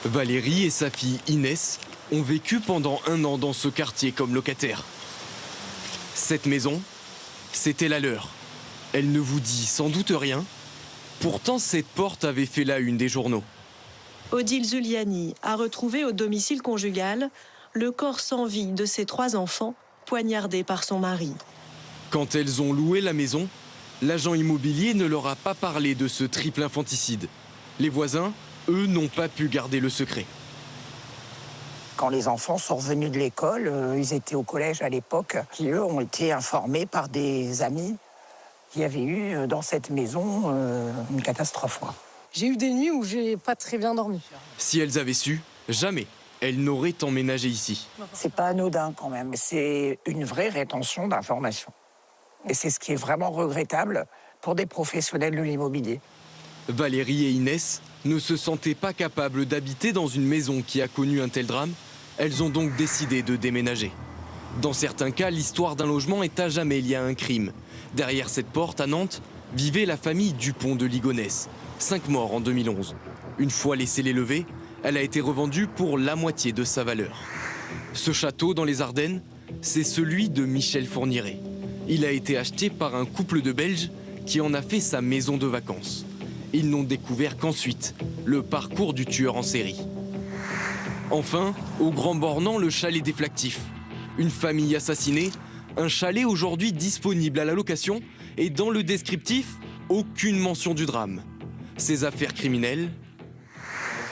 Valérie et sa fille Inès ont vécu pendant 1 an dans ce quartier comme locataires. Cette maison, c'était la leur. Elle ne vous dit sans doute rien. Pourtant, cette porte avait fait la une des journaux. Odile Zuliani a retrouvé au domicile conjugal le corps sans vie de ses 3 enfants, poignardés par son mari. Quand elles ont loué la maison, l'agent immobilier ne leur a pas parlé de ce triple infanticide. Les voisins, eux, n'ont pas pu garder le secret. Quand les enfants sont revenus de l'école, ils étaient au collège à l'époque, qui eux ont été informés par des amis qui avaient eu dans cette maison une catastrophe. J'ai eu des nuits où j'ai pas très bien dormi. Si elles avaient su, jamais elles n'auraient emménagé ici. C'est pas anodin quand même, c'est une vraie rétention d'informations. Et c'est ce qui est vraiment regrettable pour des professionnels de l'immobilier. Valérie et Inès ne se sentaient pas capables d'habiter dans une maison qui a connu un tel drame. Elles ont donc décidé de déménager. Dans certains cas, l'histoire d'un logement est à jamais liée à un crime. Derrière cette porte à Nantes, vivait la famille Dupont de Ligonnès. 5 morts en 2011. Une fois les scellés levés, elle a été revendue pour la moitié de sa valeur. Ce château dans les Ardennes, c'est celui de Michel Fourniret. Il a été acheté par un couple de Belges qui en a fait sa maison de vacances. Ils n'ont découvert qu'ensuite le parcours du tueur en série. Enfin, au Grand Bornand, le chalet déflactif. Une famille assassinée, un chalet aujourd'hui disponible à la location et dans le descriptif, aucune mention du drame. Ces affaires criminelles,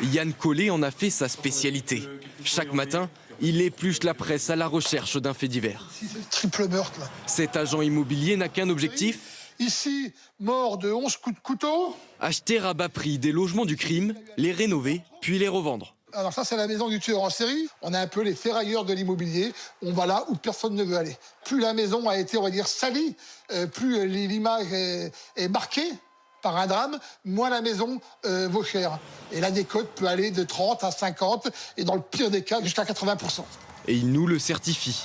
Yann Collet en a fait sa spécialité. Chaque matin, il épluche la presse à la recherche d'un fait divers. Triple meurtre, là. Cet agent immobilier n'a qu'un objectif. Ici, mort de 11 coups de couteau. Acheter à bas prix des logements du crime, les rénover, puis les revendre. Alors ça, c'est la maison du tueur en série. On a un peu les ferrailleurs de l'immobilier. On va là où personne ne veut aller. Plus la maison a été, on va dire, salie, plus l'image est marquée par un drame, moins la maison vaut cher. Et la décote peut aller de 30 à 50 et dans le pire des cas, jusqu'à 80%. Et il nous le certifie.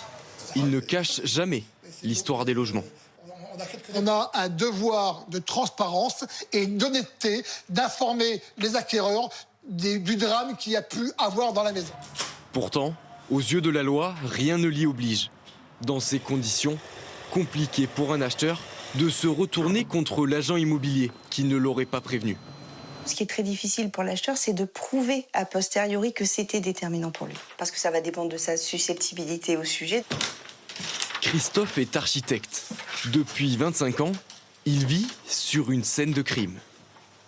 Il ne cache jamais l'histoire des logements. On a un devoir de transparence et d'honnêteté d'informer les acquéreurs du drame qu'il y a pu avoir dans la maison. Pourtant, aux yeux de la loi, rien ne l'y oblige. Dans ces conditions, compliqué pour un acheteur de se retourner contre l'agent immobilier qui ne l'aurait pas prévenu. Ce qui est très difficile pour l'acheteur, c'est de prouver a posteriori que c'était déterminant pour lui. Parce que ça va dépendre de sa susceptibilité au sujet. Christophe est architecte. Depuis 25 ans, il vit sur une scène de crime.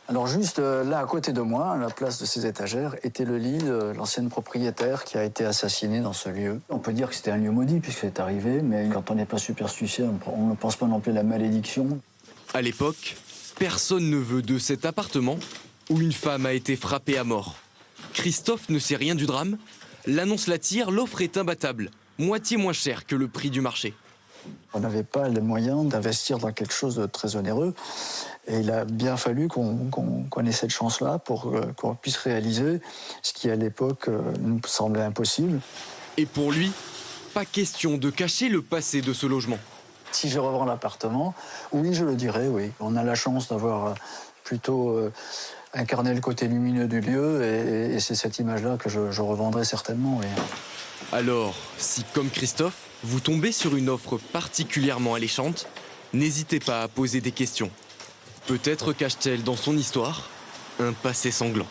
Alors juste là, à côté de moi, à la place de ces étagères, était le lit de l'ancienne propriétaire qui a été assassinée dans ce lieu. On peut dire que c'était un lieu maudit puisque c'est arrivé, mais quand on n'est pas superstitieux, on ne pense pas non plus à la malédiction. À l'époque, personne ne veut de cet appartement où une femme a été frappée à mort. Christophe ne sait rien du drame. L'annonce l'attire, l'offre est imbattable, moitié moins cher que le prix du marché. On n'avait pas les moyens d'investir dans quelque chose de très onéreux. Et il a bien fallu qu'on ait cette chance-là pour qu'on puisse réaliser ce qui, à l'époque, nous semblait impossible. Et pour lui, pas question de cacher le passé de ce logement. Si je revends l'appartement, oui, je le dirais, oui. On a la chance d'avoir plutôt incarné le côté lumineux du lieu et c'est cette image-là que je revendrai certainement, oui. Alors, si comme Christophe, vous tombez sur une offre particulièrement alléchante, n'hésitez pas à poser des questions. Peut-être cache-t-elle dans son histoire un passé sanglant.